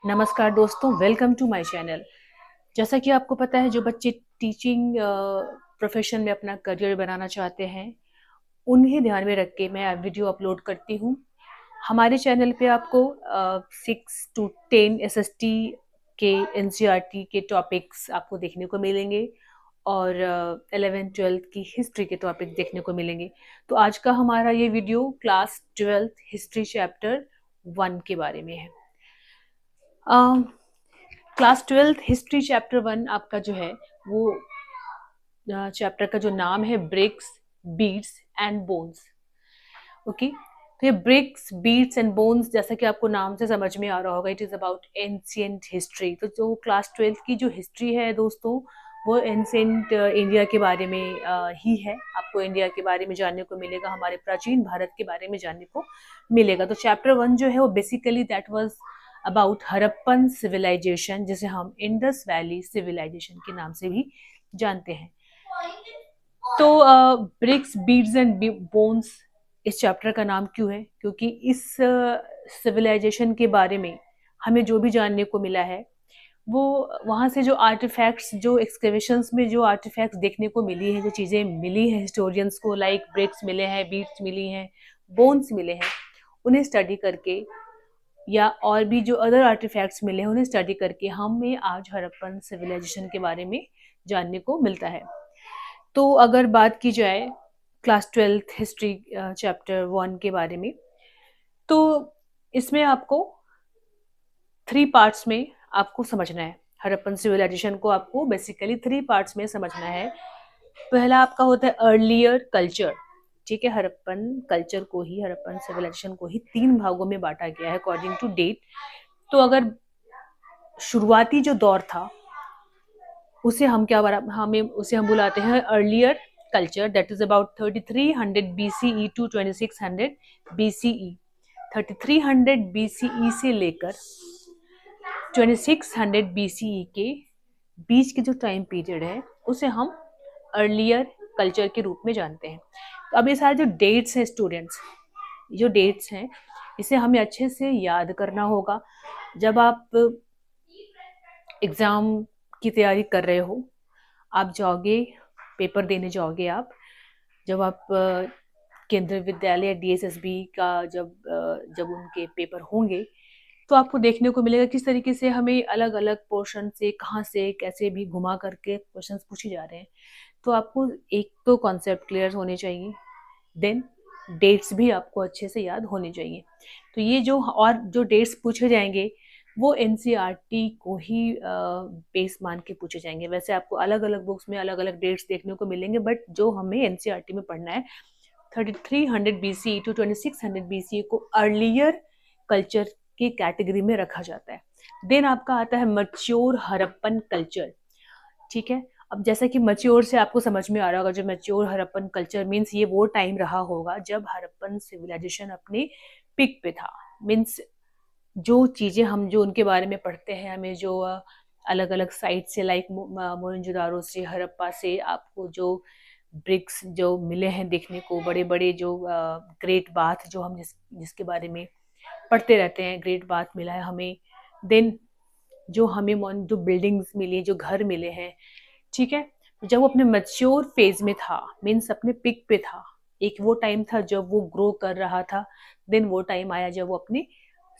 नमस्कार दोस्तों, welcome to my channel. जैसा कि आपको पता है, जो बच्चे टीचिंग प्रोफेशन में अपना करियर बनाना चाहते हैं, उन्हें ध्यान में रख के मैं वीडियो अपलोड करती हूँ। हमारे चैनल पे आपको 6 टू 10 एसएसटी के एनसीईआरटी के टॉपिक्स आपको देखने को मिलेंगे और 11th-12th की हिस्ट्री के टॉपिक देखने को मिलेंगे। तो आज का हमारा ये video class 12th history chapter 1 के बारे में है। क्लास 12th हिस्ट्री चैप्टर 1 आपका जो है वो चैप्टर का जो नाम है bricks, beads and bones. Okay, तो ये ब्रिक्स, बीड्स एंड बोन्स, जैसा कि आपको नाम से समझ में आ रहा होगा, it is about ancient history. तो जो क्लास 12th की जो हिस्ट्री है दोस्तों, वो एंशियंट इंडिया के बारे में ही है। आपको इंडिया के बारे में जानने को मिलेगा, हमारे प्राचीन भारत के बारे में जानने को मिलेगा। तो चैप्टर 1 जो है वो basically that was about Harappan civilisation, जिसे हम इंडस वैली सिविलाइजेशन के नाम से भी जानते हैं। तो ब्रिक्स, बीड्स एंड बोन्स इस चैप्टर का नाम क्यों है? क्योंकि इस सिविलाइजेशन के बारे में हमें जो भी जानने को मिला है, वो वहाँ से जो आर्टिफैक्ट्स, जो एक्सकेवेशंस में जो आर्टिफैक्ट्स देखने को मिली है, जो चीज़ें मिली हैं हिस्टोरियंस को, लाइक ब्रिक्स मिले हैं, बीड्स मिली हैं, बोन्स मिले हैं, उन्हें स्टडी करके या और भी जो अदर आर्टिफैक्ट्स मिले हैं उन्हें स्टडी करके हमें आज हड़प्पन सिविलाइजेशन के बारे में जानने को मिलता है। तो अगर बात की जाए क्लास 12th हिस्ट्री चैप्टर 1 के बारे में, तो इसमें आपको 3 पार्ट्स में आपको समझना है। हड़प्पन सिविलाइजेशन को आपको बेसिकली 3 पार्ट्स में समझना है। पहला आपका होता है अर्लियर कल्चर। ठीक है, हड़प्पन कल्चर को ही, हड़प्पन सिविलाइजेशन को ही 3 भागों में बांटा गया है अकॉर्डिंग टू डेट। तो अगर शुरुआती जो दौर था उसे हम बुलाते हैं earlier culture, that is about 3300 BCE to 2600 BCE। 3300 BCE से लेकर 2600 BCE के बीच के जो टाइम पीरियड है उसे हम अर्लियर कल्चर के रूप में जानते हैं। तो अब ये सारे जो डेट्स हैं स्टूडेंट्स, जो डेट्स हैं इसे हमें अच्छे से याद करना होगा। जब आप एग्जाम की तैयारी कर रहे हो, आप जाओगे, पेपर देने जाओगे, आप जब आप केंद्रीय विद्यालय DSSB का जब उनके पेपर होंगे, तो आपको देखने को मिलेगा किस तरीके से हमें अलग अलग पोर्शन से, कहाँ से, कैसे भी घुमा करके क्वेश्चंस पूछे जा रहे हैं। तो आपको एक तो कॉन्सेप्ट क्लियर होने चाहिए, देन डेट्स भी आपको अच्छे से याद होने चाहिए। तो ये जो डेट्स पूछे जाएंगे वो एनसीईआरटी को ही बेस मान के पूछे जाएंगे। वैसे आपको अलग अलग बुक्स में अलग अलग डेट्स देखने को मिलेंगे, बट जो हमें एनसीईआरटी में पढ़ना है, 3300 BCE टू 2600 BCE को अर्लियर कल्चर की कैटेगरी में रखा जाता है। देन आपका आता है मैच्योर हड़प्पन कल्चर। ठीक है, अब जैसा कि मैच्योर से आपको समझ में आ रहा होगा, जो मैच्योर हड़प्पन कल्चर मीन्स ये वो टाइम रहा होगा जब हड़प्पन सिविलाइजेशन अपने पिक पे था। मीन्स जो चीज़ें हम जो उनके बारे में पढ़ते हैं, हमें जो अलग अलग साइट से, लाइक मोहनजोदारो से, हड़प्पा से आपको जो ब्रिक्स जो मिले हैं देखने को, बड़े बड़े जो ग्रेट बाथ जो हम जिसके बारे में पढ़ते रहते हैं, ग्रेट बाथ मिला है हमें। देन जो हमें जो बिल्डिंग्स मिली, जो घर मिले हैं, ठीक है, जब वो अपने मैच्योर फेज में था, मीन्स अपने पिक पे था, एक वो टाइम था जब वो ग्रो कर रहा था। देन वो टाइम आया जब वो अपने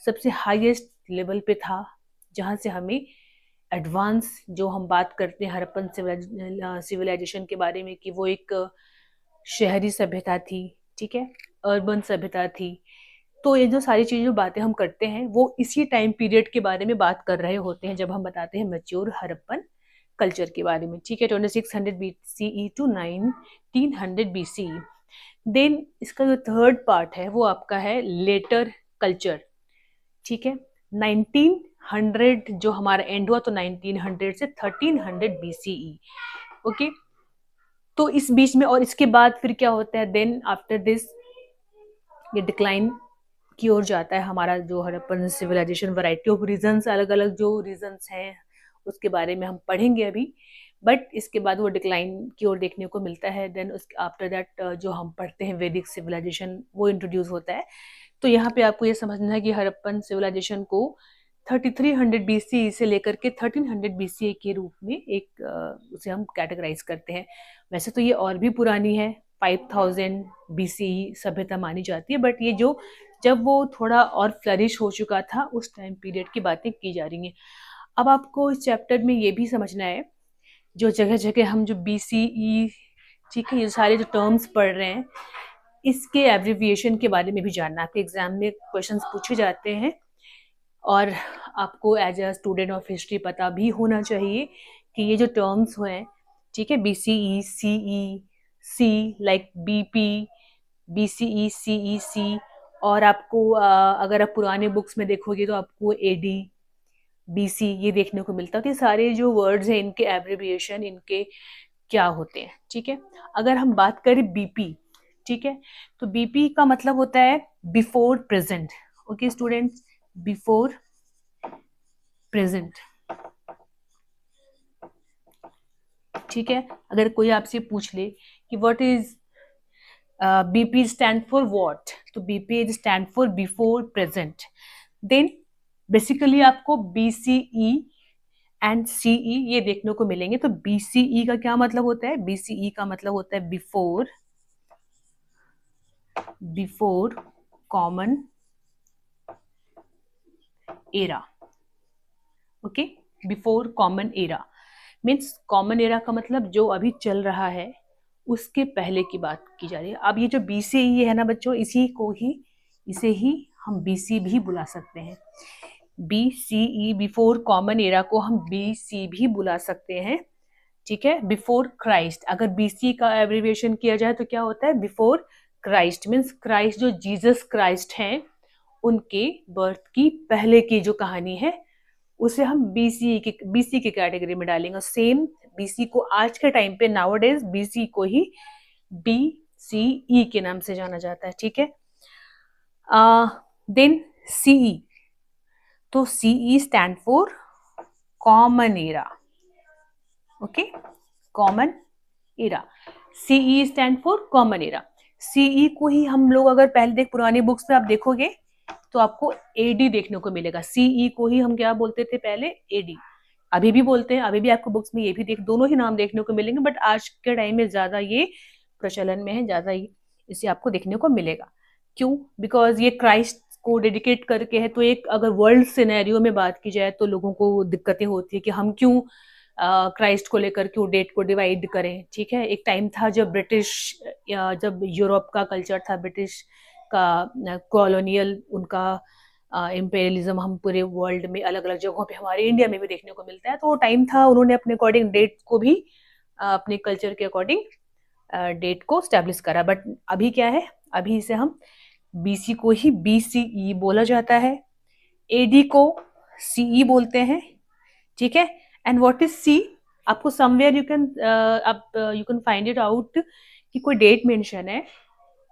सबसे हाईएस्ट लेवल पे था, जहाँ से हमें एडवांस, जो हम बात करते हैं हड़प्पन सिविलाइजेशन के बारे में, कि वो एक शहरी सभ्यता थी, ठीक है, अर्बन सभ्यता थी। तो ये जो सारी चीज़ें, जो बातें हम करते हैं, वो इसी टाइम पीरियड के बारे में बात कर रहे होते हैं जब हम बताते हैं मैच्योर हड़प्पन कल्चर के बारे में। ठीक है, 2600 BCE टू 1900 BCE। देन इसका जो थर्ड पार्ट है वो आपका है लेटर कल्चर। ठीक है, 1900 जो हमारा एंड हुआ, तो 1900 से 1300 BCE। ओके, तो इस बीच में और इसके बाद फिर क्या होता है, देन आफ्टर दिस ये डिक्लाइन की ओर जाता है हमारा जो Harappan civilisation. Variety of reasons, अलग अलग जो रीजंस हैं उसके बारे में हम पढ़ेंगे अभी, बट इसके बाद वो डिक्लाइन की ओर देखने को मिलता है। देन उसके आफ्टर दैट जो हम पढ़ते हैं वैदिक सिविलाइजेशन, वो इंट्रोड्यूस होता है। तो यहाँ पे आपको ये समझना है कि हड़प्पन सिविलाइजेशन को 3300 BCE से लेकर के 1300 BCE के रूप में एक उसे हम कैटेगराइज करते हैं। वैसे तो ये और भी पुरानी है, 5000 BCE सभ्यता मानी जाती है, बट ये जो जब वो थोड़ा और फ्लरिश हो चुका था उस टाइम पीरियड की बातें की जा रही हैं। अब आपको इस चैप्टर में ये भी समझना है, जो जगह जगह हम जो BCE, ठीक है, ये सारे जो टर्म्स पढ़ रहे हैं, इसके एब्रिविएशन के बारे में भी जानना। आपके एग्जाम में क्वेश्चंस पूछे जाते हैं और आपको as a student of history पता भी होना चाहिए कि ये जो टर्म्स हैं, ठीक है, BCE, CE, C like BP, BCE, CE, C, और आपको अगर आप पुराने बुक्स में देखोगे तो आपको AD, BC ये देखने को मिलता है। तो ये सारे जो वर्ड्स हैं इनके एब्रिविएशन, इनके क्या होते हैं, ठीक है। अगर हम बात करें BP, ठीक है, तो BP का मतलब होता है before present. Okay students, before present, ठीक है। अगर कोई आपसे पूछ ले कि what is BP stand for what, तो BP stand for before present. Then basically आपको BCE एंड CE ये देखने को मिलेंगे। तो BCE का क्या मतलब होता है? BCE का मतलब होता है before common era. Okay, before common era means common era का मतलब जो अभी चल रहा है उसके पहले की बात की जा रही है। अब ये जो BCE है ना बच्चों, इसे ही हम BC भी बुला सकते हैं। BCE बिफोर कॉमन एरा को हम BC भी बुला सकते हैं, ठीक है। बिफोर क्राइस्ट, अगर BC का एब्रिविएशन किया जाए तो क्या होता है? बिफोर क्राइस्ट मीन्स क्राइस्ट जो जीसस क्राइस्ट हैं उनके बर्थ की पहले की जो कहानी है उसे हम BC की कैटेगरी में डालेंगे। सेम BC को आज के टाइम पे नाउअडेज BC को ही BCE के नाम से जाना जाता है, ठीक है। देन CE, तो CE stand for common era. Okay, common era, CE stand for common era. CE को ही हम लोग अगर पहले देख पुरानी बुक्स में आप देखोगे तो आपको AD देखने को मिलेगा। CE को ही हम क्या बोलते थे पहले? AD। अभी भी बोलते हैं, अभी भी आपको बुक्स में ये भी दोनों ही नाम देखने को मिलेंगे, बट आज के टाइम में ज्यादा ये प्रचलन में है, ज्यादा ही इसे आपको देखने को मिलेगा। क्यों? बिकॉज ये क्राइस्ट को डेडिकेट करके है। तो एक अगर वर्ल्ड सिनेरियो में बात की जाए तो लोगों को दिक्कतें होती है कि हम क्यों क्राइस्ट को लेकर क्यों डेट को डिवाइड करें, ठीक है। एक टाइम था जब जब यूरोप का कल्चर था, ब्रिटिश का कॉलोनियल उनका इम्पेरियलिज्म हम पूरे वर्ल्ड में अलग अलग जगहों पे, हमारे इंडिया में भी देखने को मिलता है। तो वो टाइम था, उन्होंने अपने अकॉर्डिंग डेट को भी अपने कल्चर के अकॉर्डिंग डेट को स्टैब्लिश करा। बट अभी क्या है? अभी इसे हम BC को ही BCE बोला जाता है, AD को CE बोलते हैं, ठीक है। And what is C? आपको somewhere you can find it out कि कोई डेट मेंशन है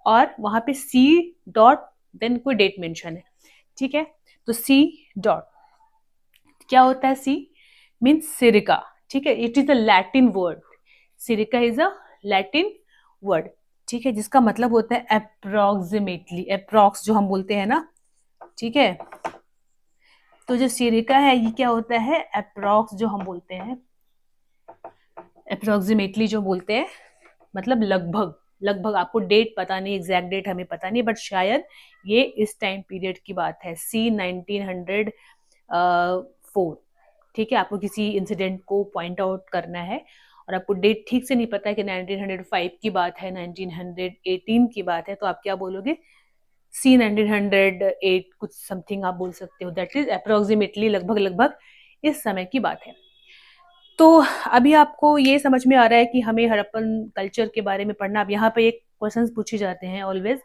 और वहां पे C डॉट देन कोई डेट मेंशन है, ठीक है। तो C डॉट क्या होता है? C मीन्स सिरिका, ठीक है। It is a Latin word, सिरिका इज अ लैटिन वर्ड, ठीक है, जिसका मतलब होता है अप्रोक्सीमेटली, अप्रोक्स जो हम बोलते हैं ना, ठीक है। तो जो सिरिका है ये क्या होता है? अप्रोक्स जो हम बोलते हैं, अप्रोक्सीमेटली जो बोलते हैं मतलब लगभग, लगभग। आपको डेट पता नहीं, एग्जैक्ट डेट हमें पता नहीं, बट शायद ये इस टाइम पीरियड की बात है, C 1904, ठीक है। आपको किसी इंसिडेंट को पॉइंट आउट करना है और आपको डेट ठीक से नहीं पता है कि 1905 की बात है, 1918 की बात है, तो आप क्या बोलोगे? C 1908 कुछ समथिंग आप बोल सकते हो। दैट इज अप्रोक्सीमेटली, लगभग लगभग इस समय की बात है। तो अभी आपको ये समझ में आ रहा है कि हमें हड़प्पन कल्चर के बारे में पढ़ना। अब यहाँ पे एक क्वेश्चंस पूछे जाते हैं ऑलवेज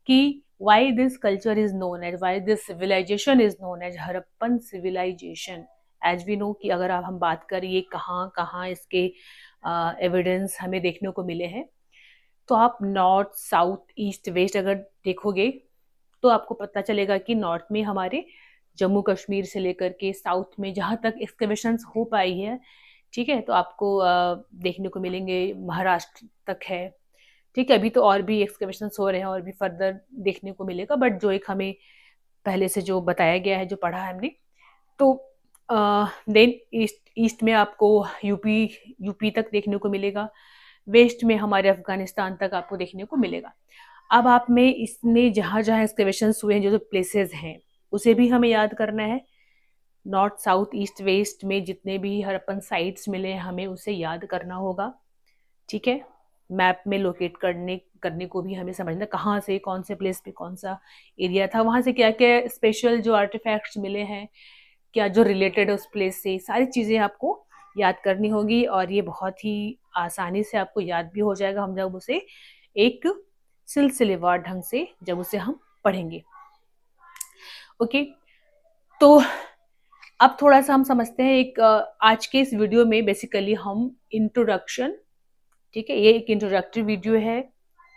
कि why this culture is known as, why this civilisation is known as Harappan civilisation. As we know कि अगर आप हम बात करें ये कहाँ कहाँ इसके एविडेंस हमें देखने को मिले हैं, तो आप नॉर्थ साउथ ईस्ट वेस्ट अगर देखोगे तो आपको पता चलेगा कि नॉर्थ में हमारे जम्मू कश्मीर से लेकर के साउथ में जहाँ तक एक्सकवेशंस हो पाई है, ठीक है, तो आपको देखने को मिलेंगे महाराष्ट्र तक है, ठीक है। अभी तो और भी एक्सकवेशंस हो रहे हैं और भी फर्दर देखने को मिलेगा, बट जो एक हमें पहले से जो बताया गया है, जो पढ़ा है हमने, तो देन ईस्ट में आपको यूपी तक देखने को मिलेगा, वेस्ट में हमारे अफगानिस्तान तक आपको देखने को मिलेगा। अब आप में इसमें जहाँ जहाँ एक्सकवेशंस हुए हैं, जो प्लेसेस हैं, उसे भी हमें याद करना है। नॉर्थ साउथ ईस्ट वेस्ट में जितने भी हड़प्पन साइट्स मिले हैं हमें उसे याद करना होगा, ठीक है। मैप में लोकेट करने को भी हमें समझना कहाँ से कौन से प्लेस पे कौन सा एरिया था, वहाँ से क्या क्या स्पेशल जो आर्टिफैक्ट्स मिले हैं, क्या जो रिलेटेड है उस प्लेस से, सारी चीज़ें आपको याद करनी होगी। और ये बहुत ही आसानी से आपको याद भी हो जाएगा हम जब उसे एक सिलसिलेवार ढंग से जब उसे हम पढ़ेंगे। ओके, तो अब थोड़ा सा हम समझते हैं एक आज के इस वीडियो में बेसिकली हम इंट्रोडक्शन, ठीक है, ये एक इंट्रोडक्टरी वीडियो है,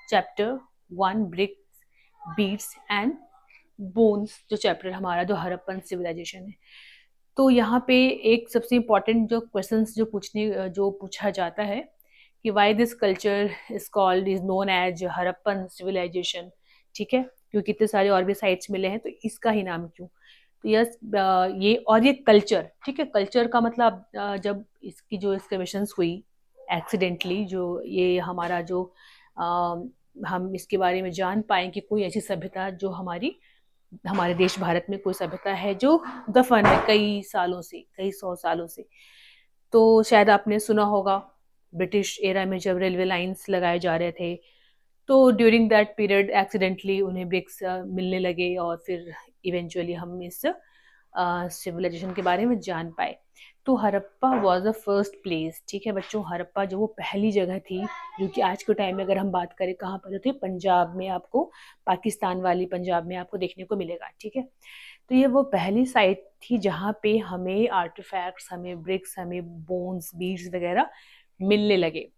chapter 1 bricks beads and bones, जो चैप्टर हमारा जो हड़प्पन सिविलाइजेशन है। तो यहाँ पे एक सबसे इम्पोर्टेंट जो क्वेश्चंस जो पूछा जाता है कि why this culture is called is known as Harappan civilisation, ठीक है, क्योंकि इतने सारे और भी साइट्स मिले हैं तो इसका ही नाम क्यों। तो यस, ये और ये कल्चर, ठीक है, कल्चर का मतलब जब इसकी जो एक्सकवेशंस हुई एक्सीडेंटली, जो ये हमारा जो हम इसके बारे में जान पाए कि कोई ऐसी सभ्यता जो हमारे देश भारत में कोई सभ्यता है जो दफन है कई सालों से, कई 100 सालों से। तो शायद आपने सुना होगा ब्रिटिश एरा में जब रेलवे लाइंस लगाए जा रहे थे तो ड्यूरिंग दैट पीरियड एक्सीडेंटली उन्हें ब्रिक्स मिलने लगे और फिर इवेंचुअली हम इस सिविलाइजेशन के बारे में जान पाए। तो Harappa was the first place, ठीक है बच्चों, हड़प्पा जो वो पहली जगह थी जो कि आज के टाइम में अगर हम बात करें कहाँ पर होती है, पंजाब में, आपको पाकिस्तान वाली पंजाब में आपको देखने को मिलेगा, ठीक है। तो ये वो पहली साइट थी जहाँ पे हमें आर्टिफैक्ट्स, हमें ब्रिक्स, हमें बोन्स, बीड्स वगैरह मिलने लगे।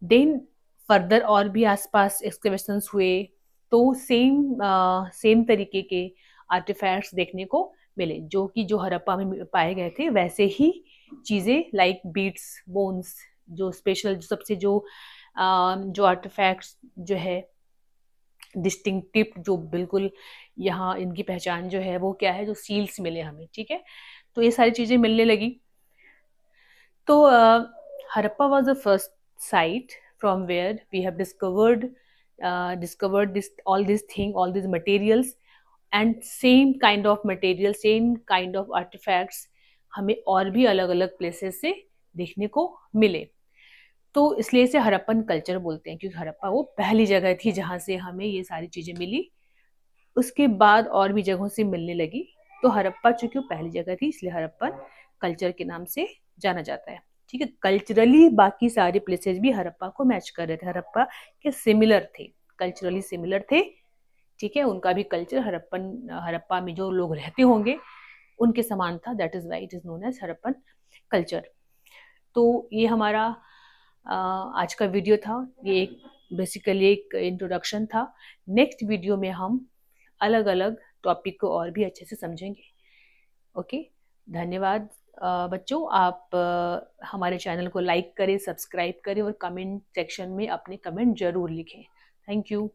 देन फर्दर और भी आसपास एक्सकवेशंस हुए तो सेम तरीके के आर्टिफैक्ट्स देखने को मिले जो कि जो हड़प्पा में पाए गए थे, वैसे ही चीज़ें लाइक बीड्स, बोन्स, जो स्पेशल जो सबसे जो आर्टिफैक्ट्स जो है डिस्टिंक्टिव, जो बिल्कुल यहाँ इनकी पहचान जो है वो क्या है, जो सील्स मिले हमें, ठीक है। तो ये सारी चीज़ें मिलने लगी। तो Harappa was the first sight from where we have discovered all these materials, and same kind of material, same kind of artifacts हमें और भी अलग अलग प्लेसेस से देखने को मिले। तो इसलिए इसे हड़प्पन कल्चर बोलते हैं, क्योंकि हड़प्पा वो पहली जगह थी जहाँ से हमें ये सारी चीजें मिली। उसके बाद और भी जगहों से मिलने लगी। तो हड़प्पा चूंकि पहली जगह थी इसलिए हड़प्पन कल्चर के नाम से जाना जाता है, ठीक है। कल्चरली बाकी सारे प्लेसेस भी हड़प्पा को मैच कर रहे थे, हड़प्पा के सिमिलर थे, कल्चरली सिमिलर थे, ठीक है। उनका भी कल्चर हड़प्पा में जो लोग रहते होंगे उनके समान था, that is why it is known as Harappan culture. तो ये हमारा आज का वीडियो था, ये एक बेसिकली एक इंट्रोडक्शन था। नेक्स्ट वीडियो में हम अलग अलग टॉपिक को और भी अच्छे से समझेंगे। ओके, धन्यवाद बच्चों। आप हमारे चैनल को लाइक करें, सब्सक्राइब करें और कमेंट सेक्शन में अपने कमेंट जरूर लिखें। Thank you.